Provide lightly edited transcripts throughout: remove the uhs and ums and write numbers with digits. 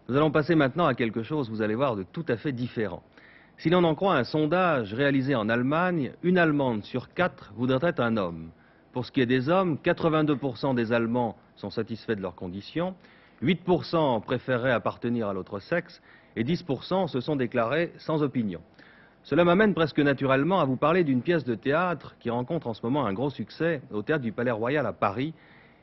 Nous allons passer maintenant à quelque chose, vous allez voir, de tout à fait différent. Si l'on en croit un sondage réalisé en Allemagne, une Allemande sur 4 voudrait être un homme. Pour ce qui est des hommes, 82% des Allemands sont satisfaits de leurs conditions, 8% préféreraient appartenir à l'autre sexe et 10% se sont déclarés sans opinion. Cela m'amène presque naturellement à vous parler d'une pièce de théâtre qui rencontre en ce moment un gros succès au théâtre du Palais Royal à Paris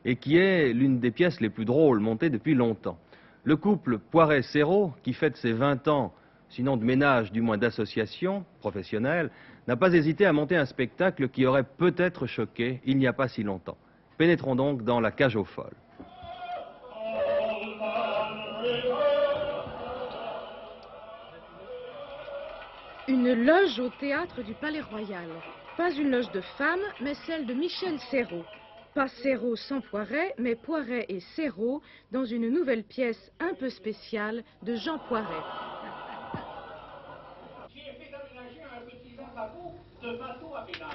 et qui est l'une des pièces les plus drôles montées depuis longtemps. Le couple Poiret-Serrault, qui fête ses 20 ans, sinon de ménage, du moins d'association professionnelle, n'a pas hésité à monter un spectacle qui aurait peut-être choqué il n'y a pas si longtemps. Pénétrons donc dans La Cage aux Folles. Une loge au théâtre du Palais Royal. Pas une loge de femmes, mais celle de Michel Serrault. Pas Serrault sans Poiret, mais Poiret et Serrault dans une nouvelle pièce un peu spéciale de Jean Poiret. J'ai fait aménager un petit lavabo de bateau à pédale.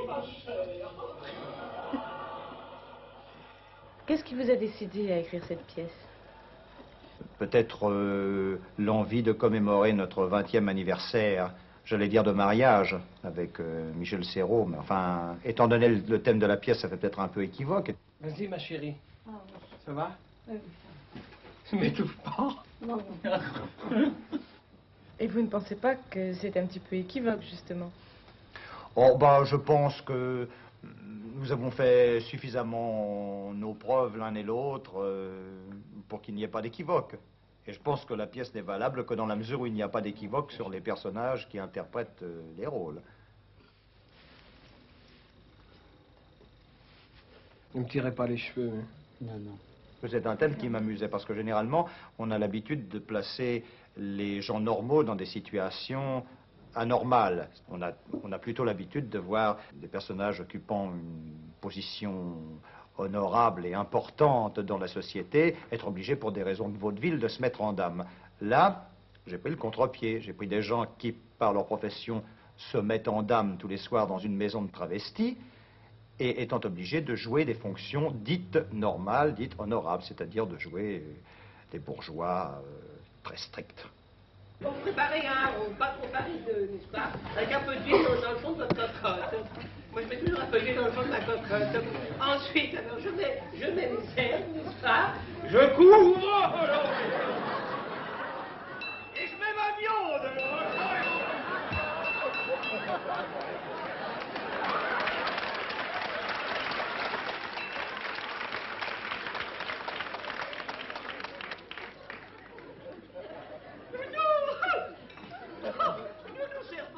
Et ma sœur. Qu'est-ce qui vous a décidé à écrire cette pièce? Peut-être l'envie de commémorer notre 20e anniversaire, j'allais dire de mariage, avec Michel Serrault. Mais enfin, étant donné le thème de la pièce, ça fait peut-être un peu équivoque. Vas-y, ma chérie. Ça va? Je m'étouffe pas. Non. Et vous ne pensez pas que c'est un petit peu équivoque, justement? Oh, bah, je pense que nous avons fait suffisamment nos preuves l'un et l'autre pour qu'il n'y ait pas d'équivoque. Et je pense que la pièce n'est valable que dans la mesure où il n'y a pas d'équivoque sur les personnages qui interprètent les rôles. Ne me tirez pas les cheveux. Hein. Non, non. C'est un thème qui m'amusait parce que généralement, on a l'habitude de placer les gens normaux dans des situations anormales. On a plutôt l'habitude de voir des personnages occupant une position honorable et importante dans la société être obligés pour des raisons de vaudeville de se mettre en dame. Là, j'ai pris le contre-pied. J'ai pris des gens qui, par leur profession, se mettent en dame tous les soirs dans une maison de travestis et étant obligés de jouer des fonctions dites normales, dites honorables, c'est-à-dire de jouer des bourgeois très stricts. Pour préparer un rond, pas trop farineux, n'est-ce pas? Avec un peu d'huile dans le fond de votre cocotte. Moi, je mets toujours un peu d'huile dans le fond de ma cocotte. Ensuite, alors, je mets mes herbes, n'est-ce pas? Je couvre, et je mets ma viande, alors.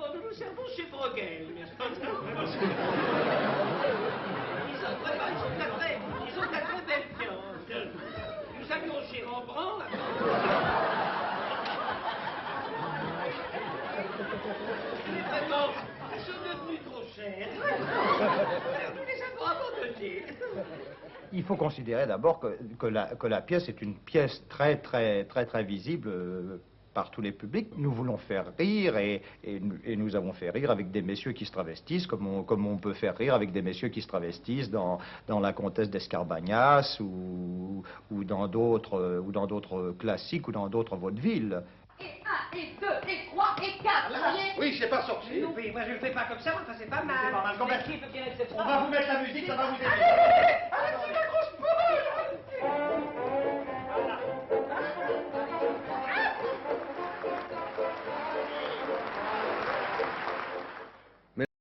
Nous nous servons chez Bruegel, n'est-ce pas? Ils ont de la très belle viande. Nous allions chez Rembrandt. Vraiment, ils sont devenus trop chers. Nous les avons abandonnés. Il faut considérer d'abord que la pièce est une pièce très visible par tous les publics. Nous voulons faire rire et nous avons fait rire avec des messieurs qui se travestissent, comme on peut faire rire avec des messieurs qui se travestissent dans La Comtesse d'Escarbagnas ou dans d'autres classiques ou dans d'autres vaudevilles. Et 1, et 2, et 3, et 4, vous voyez? Oui, c'est pas sorti. Oui, moi je le fais pas comme ça, enfin c'est pas mal. C'est pas mal quand même. Mais qui peut bien être On va vous mettre la musique, ça va vous aider. Allez, la grosse poule!